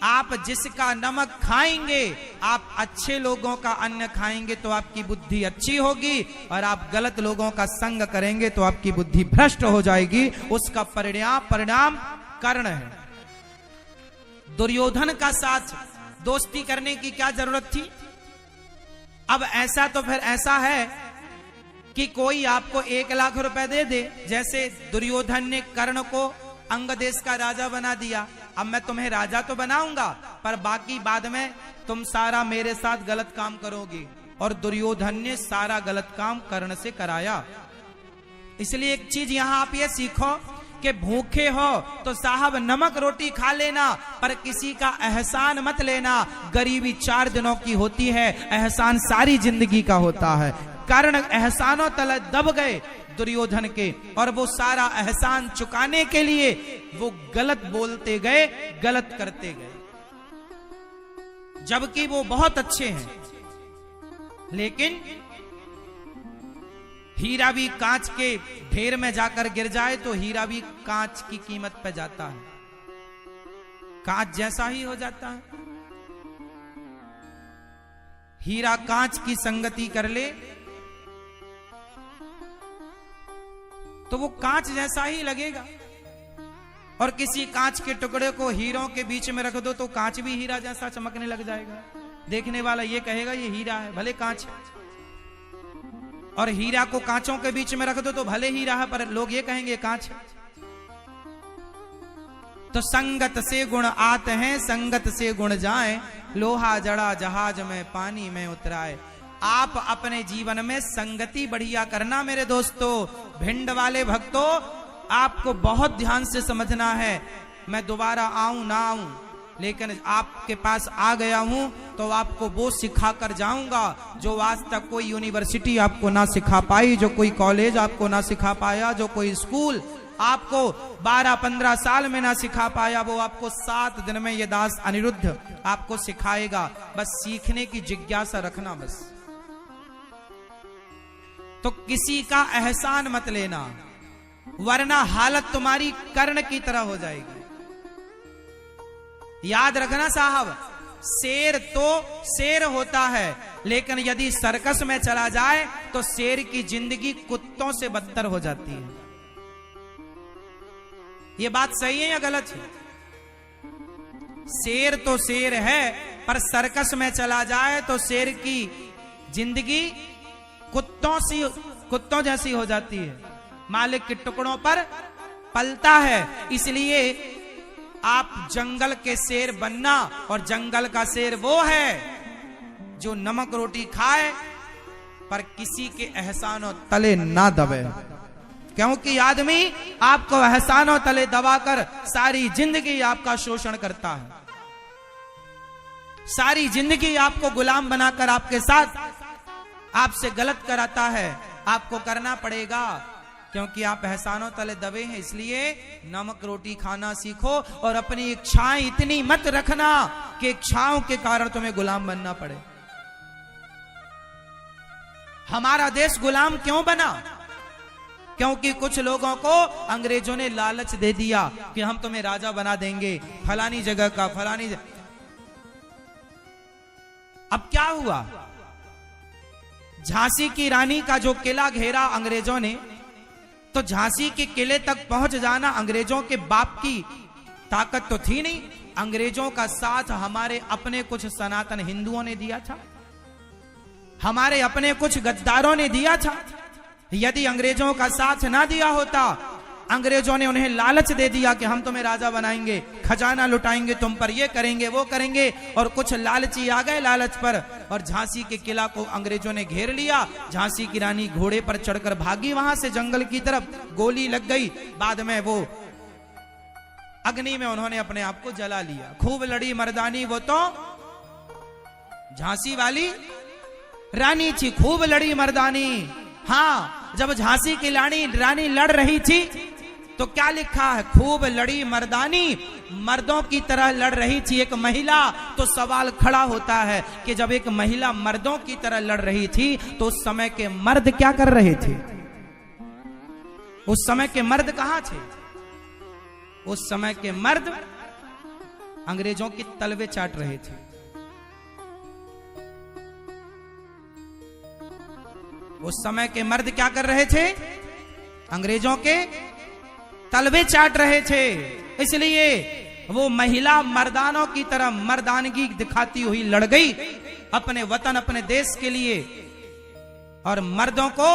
आप जिसका नमक खाएंगे, आप अच्छे लोगों का अन्न खाएंगे तो आपकी बुद्धि अच्छी होगी, और आप गलत लोगों का संग करेंगे तो आपकी बुद्धि भ्रष्ट हो जाएगी। उसका परिणाम कर्ण है। दुर्योधन का साथ दोस्ती करने की क्या जरूरत थी? अब ऐसा तो फिर ऐसा है कि कोई आपको 1 लाख रुपए दे दे, जैसे दुर्योधन ने कर्ण को अंग देश का राजा बना दिया। अब मैं तुम्हें राजा तो बनाऊंगा, पर बाकी बाद में तुम सारा मेरे साथ गलत काम करोगे। और दुर्योधन ने सारा गलत काम कर्ण से कराया। इसलिए एक चीज यहां आप ये सीखो कि भूखे हो तो साहब नमक रोटी खा लेना, पर किसी का एहसान मत लेना। गरीबी 4 दिनों की होती है, एहसान सारी जिंदगी का होता है। कर्ण एहसानों तले दब गए दुर्योधन के, और वो सारा एहसान चुकाने के लिए वो गलत बोलते गए, गलत करते गए, जबकि वो बहुत अच्छे हैं। लेकिन हीरा भी कांच के ढेर में जाकर गिर जाए तो हीरा भी कांच की कीमत पे जाता है, कांच जैसा ही हो जाता है। हीरा कांच की संगति कर ले तो वो कांच जैसा ही लगेगा, और किसी कांच के टुकड़े को हीरों के बीच में रख दो तो कांच भी हीरा जैसा चमकने लग जाएगा। देखने वाला ये कहेगा ये हीरा है, भले कांच है। और हीरा को कांचों के बीच में रख दो तो भले हीरा है, पर लोग ये कहेंगे कांच है। तो संगत से गुण आते हैं, संगत से गुण जाए, लोहा जड़ा जहाज में पानी में उतराए। आप अपने जीवन में संगति बढ़िया करना मेरे दोस्तों। भिंड वाले भक्तों, आपको बहुत ध्यान से समझना है। मैं दोबारा आऊं ना आऊं, लेकिन आपके पास आ गया हूं तो आपको वो सिखा कर जाऊंगा जो आज तक कोई यूनिवर्सिटी आपको ना सिखा पाई, जो कोई कॉलेज आपको ना सिखा पाया, जो कोई स्कूल आपको 12-15 साल में ना सिखा पाया, वो आपको 7 दिन में ये दास अनिरुद्ध आपको सिखाएगा। बस सीखने की जिज्ञासा रखना बस। तो किसी का एहसान मत लेना, वरना हालत तुम्हारी कर्ण की तरह हो जाएगी। याद रखना साहब, शेर तो शेर होता है, लेकिन यदि सर्कस में चला जाए तो शेर की जिंदगी कुत्तों से बदतर हो जाती है। ये बात सही है या गलत है? शेर तो शेर है, पर सर्कस में चला जाए तो शेर की जिंदगी कुत्तों जैसी हो जाती है, मालिक के टुकड़ों पर पलता है। इसलिए आप जंगल के शेर बनना, और जंगल का शेर वो है जो नमक रोटी खाए पर किसी के एहसानों तले ना दबे। क्योंकि आदमी आपको एहसानों तले दबाकर सारी जिंदगी आपका शोषण करता है, सारी जिंदगी आपको गुलाम बनाकर आपके साथ आपसे गलत कराता है। आपको करना पड़ेगा, क्योंकि आप एहसानों तले दबे हैं। इसलिए नमक रोटी खाना सीखो, और अपनी इच्छाएं इतनी मत रखना कि इच्छाओं के कारण तुम्हें गुलाम बनना पड़े। हमारा देश गुलाम क्यों बना? क्योंकि कुछ लोगों को अंग्रेजों ने लालच दे दिया कि हम तुम्हें राजा बना देंगे फलानी जगह का, फलानी जगह। अब क्या हुआ? झांसी की रानी का जो किला घेरा अंग्रेजों ने, तो झांसी के किले तक पहुंच जाना अंग्रेजों के बाप की ताकत तो थी नहीं। अंग्रेजों का साथ हमारे अपने कुछ सनातन हिंदुओं ने दिया था, हमारे अपने कुछ गद्दारों ने दिया था। यदि अंग्रेजों का साथ ना दिया होता, अंग्रेजों ने उन्हें लालच दे दिया कि हम तुम्हें राजा बनाएंगे, खजाना लुटाएंगे तुम पर, ये करेंगे वो करेंगे, और कुछ लालची आ गए लालच पर, और झांसी के किला को अंग्रेजों ने घेर लिया। झांसी की रानी घोड़े पर चढ़कर भागी वहां से जंगल की तरफ, गोली लग गई। बाद में वो अग्नि में उन्होंने अपने आप को जला लिया। खूब लड़ी मर्दानी वो तो झांसी वाली रानी थी, खूब लड़ी मर्दानी। हाँ, जब झांसी की रानी लड़ रही थी तो क्या लिखा है? खूब लड़ी मर्दानी, मर्दों की तरह लड़ रही थी एक महिला। तो सवाल खड़ा होता है कि जब एक महिला मर्दों की तरह लड़ रही थी तो उस समय के मर्द क्या कर रहे थे? उस समय के मर्द कहां थे? उस समय के मर्द अंग्रेजों के तलवे चाट रहे थे। उस समय के मर्द क्या कर रहे थे? अंग्रेजों के तलवे चाट रहे थे। इसलिए वो महिला मर्दानों की तरह मर्दानगी दिखाती हुई लड़ गई अपने वतन अपने देश के लिए। और मर्दों को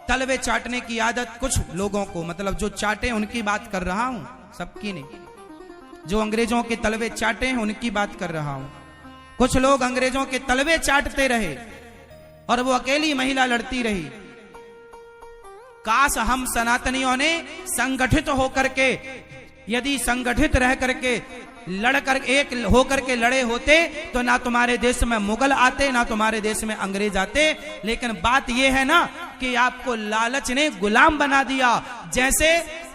तलवे चाटने की आदत कुछ लोगों को, मतलब जो चाटे उनकी बात कर रहा हूं, सबकी नहीं। जो अंग्रेजों के तलवे चाटे हैं उनकी बात कर रहा हूं। कुछ लोग अंग्रेजों के तलवे चाटते रहे और वो अकेली महिला लड़ती रही। काश हम सनातनियों ने संगठित होकर के, यदि संगठित रह करके लड़कर एक होकर के लड़े होते तो ना तुम्हारे देश में मुगल आते ना तुम्हारे देश में अंग्रेज आते। लेकिन बात यह है ना कि आपको लालच ने गुलाम बना दिया। जैसे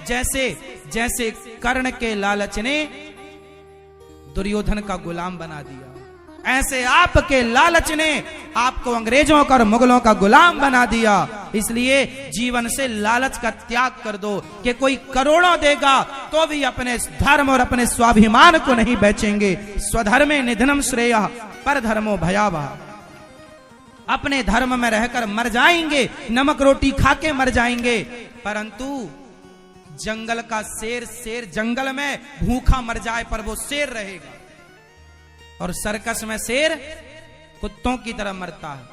जैसे जैसे कर्ण के लालच ने दुर्योधन का गुलाम बना दिया, ऐसे आपके लालच ने आपको अंग्रेजों का और मुगलों का गुलाम बना दिया। इसलिए जीवन से लालच का त्याग कर दो कि कोई करोड़ों देगा तो भी अपने धर्म और अपने स्वाभिमान को नहीं बेचेंगे। स्वधर्मे निधनम श्रेय पर धर्मो भयावह। अपने धर्म में रहकर मर जाएंगे, नमक रोटी खा के मर जाएंगे। परंतु जंगल का शेर जंगल में भूखा मर जाए पर वो शेर रहेगा, और सर्कस में शेर कुत्तों की तरह मरता है।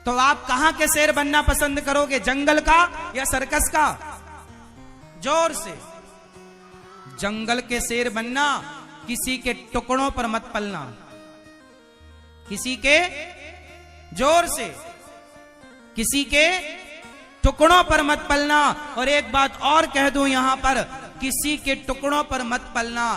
तो आप कहां के शेर बनना पसंद करोगे, जंगल का या सर्कस का? जोर से। जंगल के शेर बनना, किसी के टुकड़ों पर मत पलना, किसी के, जोर से, किसी के टुकड़ों पर मत पलना। और एक बात और कह दूं यहां पर, किसी के टुकड़ों पर मत पलना,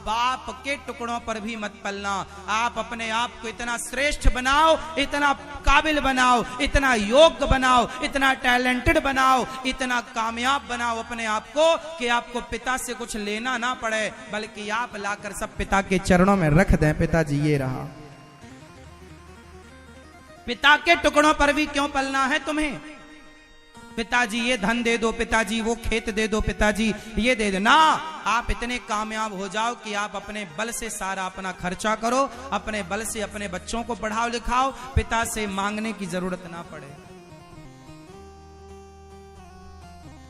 बाप के टुकड़ों पर भी मत पलना। आप अपने आप को इतना श्रेष्ठ बनाओ, इतना काबिल बनाओ, इतना योग्य बनाओ, इतना टैलेंटेड बनाओ, इतना कामयाब बनाओ अपने आप को कि आपको पिता से कुछ लेना ना पड़े, बल्कि आप लाकर सब पिता के चरणों में रख दें। पिताजी ये रहा। पिता के टुकड़ों पर भी क्यों पलना है तुम्हें? पिताजी ये धन दे दो, पिताजी वो खेत दे दो, पिताजी ये दे दो ना। आप इतने कामयाब हो जाओ कि आप अपने बल से सारा अपना खर्चा करो, अपने बल से अपने बच्चों को पढ़ाओ लिखाओ, पिता से मांगने की जरूरत ना पड़े।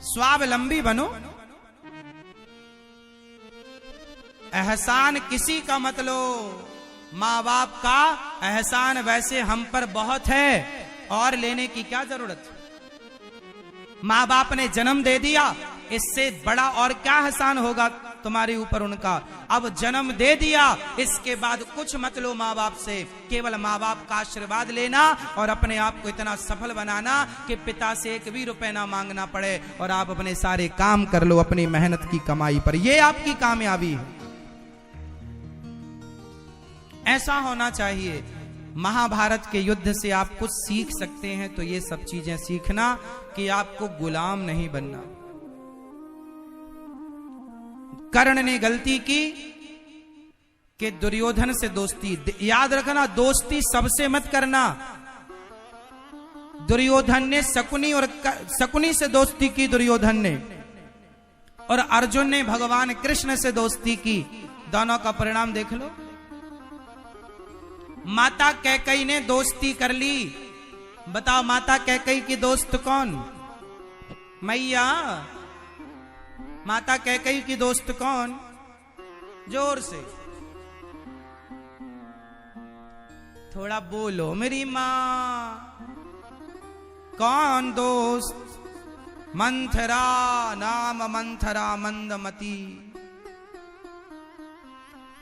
स्वावलंबी बनो। एहसान किसी का मत लो, माँ बाप का एहसान वैसे हम पर बहुत है और लेने की क्या जरूरत। माँ बाप ने जन्म दे दिया, इससे बड़ा और क्या एहसान होगा तुम्हारे ऊपर उनका। अब जन्म दे दिया, इसके बाद कुछ मत लो माँ बाप से, केवल माँ बाप का आशीर्वाद लेना और अपने आप को इतना सफल बनाना कि पिता से एक भी रुपए ना मांगना पड़े और आप अपने सारे काम कर लो अपनी मेहनत की कमाई पर। ये आपकी कामयाबी है। ऐसा होना चाहिए। महाभारत के युद्ध से आप कुछ सीख सकते हैं तो ये सब चीजें सीखना कि आपको गुलाम नहीं बनना। कर्ण ने गलती की कि दुर्योधन से दोस्ती, याद रखना दोस्ती सबसे मत करना। दुर्योधन ने शकुनी से दोस्ती की दुर्योधन ने, और अर्जुन ने भगवान कृष्ण से दोस्ती की। दोनों का परिणाम देख लो। माता कैकेयी ने दोस्ती कर ली। बताओ माता कैकेयी की दोस्त कौन? मैया। माता कैकेयी की दोस्त कौन? जोर से थोड़ा बोलो मेरी मां। कौन दोस्त? मंथरा, नाम मंथरा मंदमती।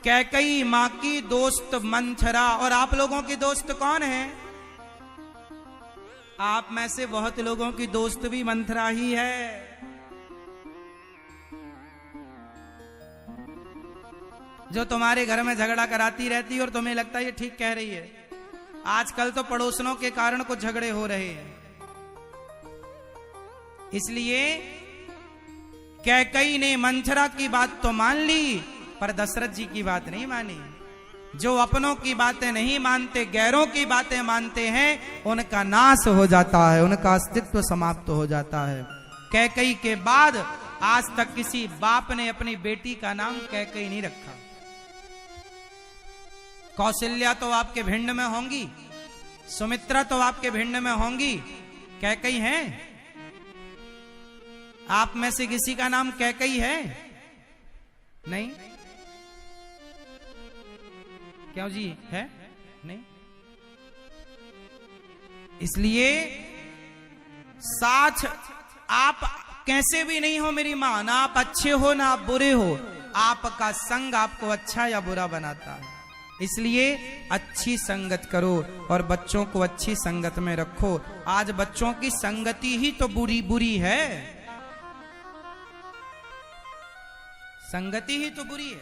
कैकेयी मां की दोस्त मंथरा। और आप लोगों की दोस्त कौन है? आप में से बहुत लोगों की दोस्त भी मंथरा ही है। जो तुम्हारे घर में झगड़ा कराती रहती है और तुम्हें लगता है ये ठीक कह रही है। आजकल तो पड़ोसनों के कारण कुछ झगड़े हो रहे हैं। इसलिए कैकेयी ने मंथरा की बात तो मान ली पर दशरथ जी की बात नहीं मानी। जो अपनों की बातें नहीं मानते, गैरों की बातें मानते हैं, उनका नाश हो जाता है, उनका अस्तित्व समाप्त हो जाता है। कैकेयी के बाद आज तक किसी बाप ने अपनी बेटी का नाम कैकेयी नहीं रखा। कौशल्या तो आपके भिंड में होंगी, सुमित्रा तो आपके भिंड में होंगी, कैकई है? आप में से किसी का नाम कैकई है? नहीं? क्यों जी, है? नहीं? इसलिए साथ आप कैसे भी नहीं हो मेरी मां, ना आप अच्छे हो ना आप बुरे हो, आपका संग आपको अच्छा या बुरा बनाता है। इसलिए अच्छी संगत करो और बच्चों को अच्छी संगत में रखो। आज बच्चों की संगति ही तो बुरी बुरी है, संगति ही तो बुरी है।